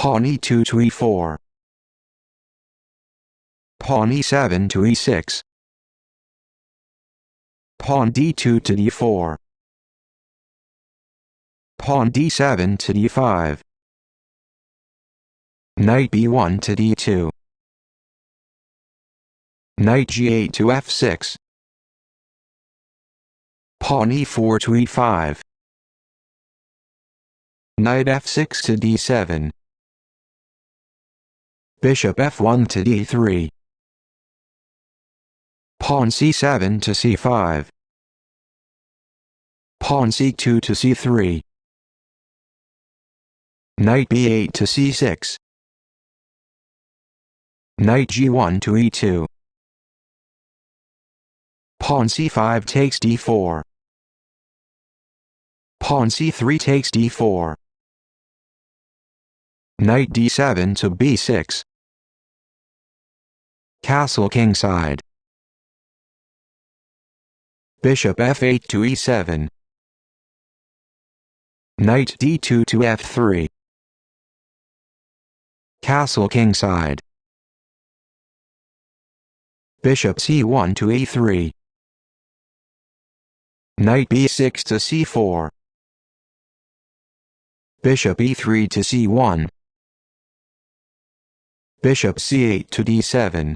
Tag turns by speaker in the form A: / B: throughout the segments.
A: Pawn e2 to e4. Pawn e7 to e6. Pawn d2 to d4. Pawn d7 to d5. Knight b1 to d2. Knight g8 to f6. Pawn e4 to e5. Knight f6 to d7. Bishop f1 to d3. Pawn c7 to c5. Pawn c2 to c3. Knight b8 to c6. Knight g1 to e2. Pawn c5 takes d4. Pawn c3 takes d4. Knight d7 to b6. Castle kingside. Bishop f8 to e7. Knight d2 to f3. Castle kingside. Bishop c1 to a3. Knight b6 to c4. Bishop e3 to c1. Bishop c8 to d7.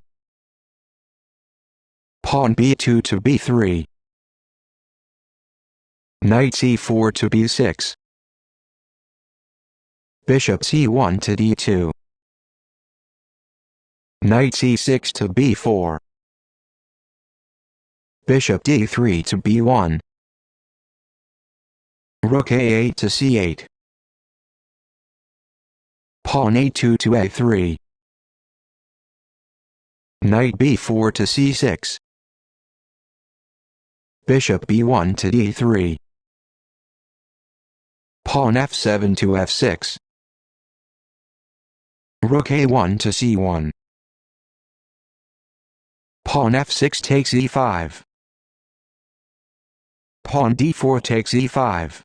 A: Pawn b2 to b3. Knight c4 to b6. Bishop c1 to d2. Knight c6 to b4. Bishop d3 to b1. Rook a8 to c8. Pawn a2 to a3. Knight b4 to c6. Bishop b1 to d3. Pawn f7 to f6. Rook a1 to c1. Pawn f6 takes e5. Pawn d4 takes e5.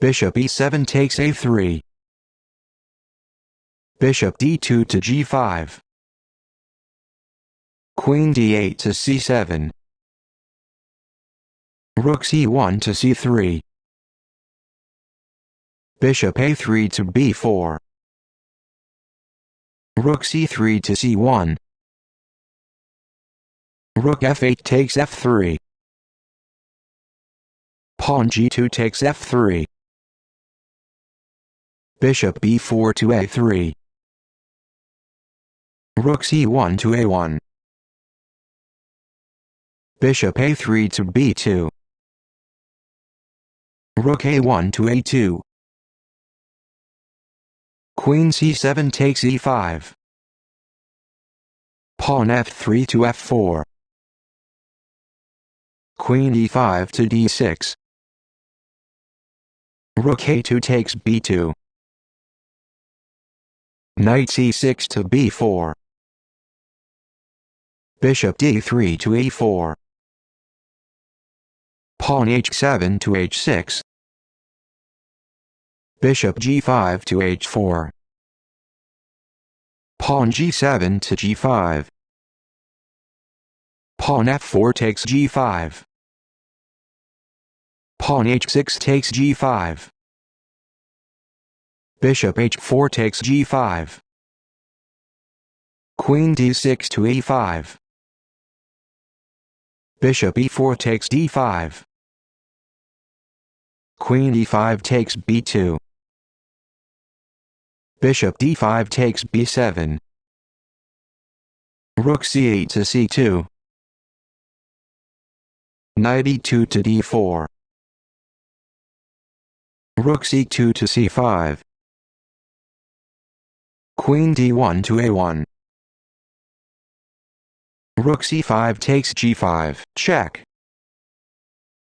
A: Bishop e7 takes a3. Bishop d2 to g5. Queen d8 to c7. Rook c1 to c3. Bishop a3 to b4. Rook c3 to c1. Rook f8 takes f3. Pawn g2 takes f3. Bishop b4 to a3. Rook c1 to a1. Bishop a3 to b2. Rook a1 to a2. Queen c7 takes e5. Pawn f3 to f4. Queen e5 to d6. Rook a2 takes b2. Knight c6 to b4. Bishop d3 to e4. Pawn h7 to h6. Bishop g5 to h4. Pawn g7 to g5. Pawn f4 takes g5. Pawn h6 takes g5. Bishop h4 takes g5. Queen d6 to e5. Bishop e4 takes d5. Queen e5 takes b2. Bishop d5 takes b7. Rook c8 to c2. Knight e2 to d4. Rook c2 to c5. Queen d1 to a1. Rook c5 takes g5, check.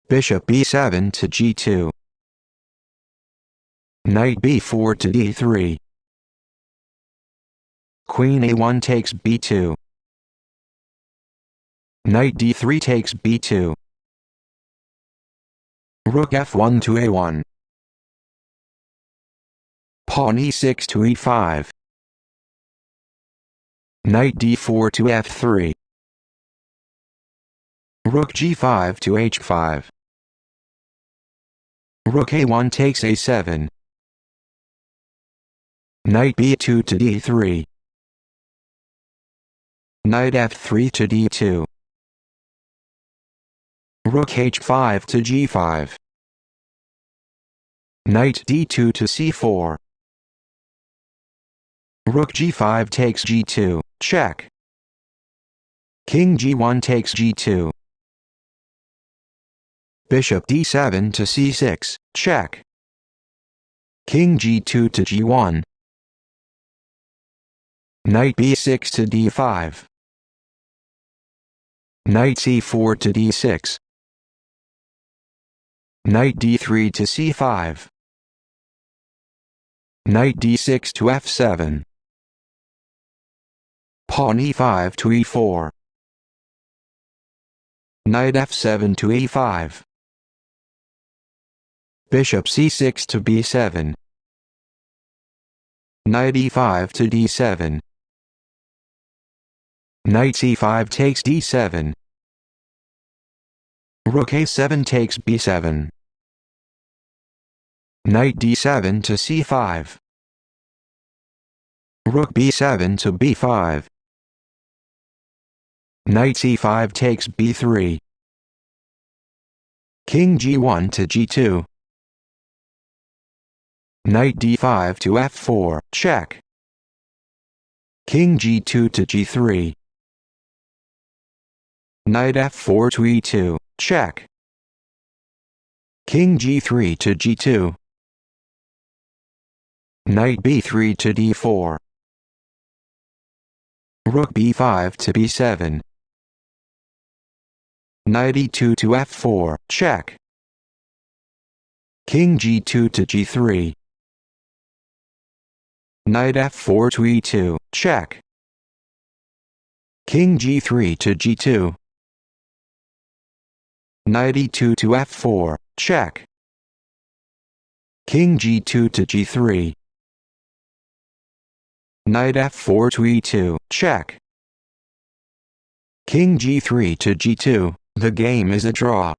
A: Bishop b7 to g2. Knight b4 to d3. Queen a1 takes b2. Knight d3 takes b2. Rook f1 to a1. Pawn e6 to e5. Knight d4 to f3. Rook g5 to h5. Rook a1 takes a7. Knight b2 to d3. Knight f3 to d2. Rook h5 to g5. Knight d2 to c4. Rook g5 takes g2, check. King g1 takes g2. Bishop d7 to c6, check. King g2 to g1. Knight b6 to d5. Knight c4 to d6. Knight d3 to c5. Knight d6 to f7. Pawn e5 to e4. Knight f7 to e5. Bishop c6 to b7. Knight e5 to d7. Knight c5 takes d7. Rook a7 takes b7. Knight d7 to c5. Rook b7 to b5. Knight c5 takes b3. King g1 to g2. Knight d5 to f4, check. King g2 to g3. Knight f4 to e2, check. King g3 to g2. Knight b3 to d4. Rook b5 to b7. Knight e2 to f4, check. King g2 to g3. Knight f4 to e2, check. King g3 to g2. Knight e2 to f4, check. King g2 to g3. Knight f4 to e2, check. King g3 to g2. The game is a draw.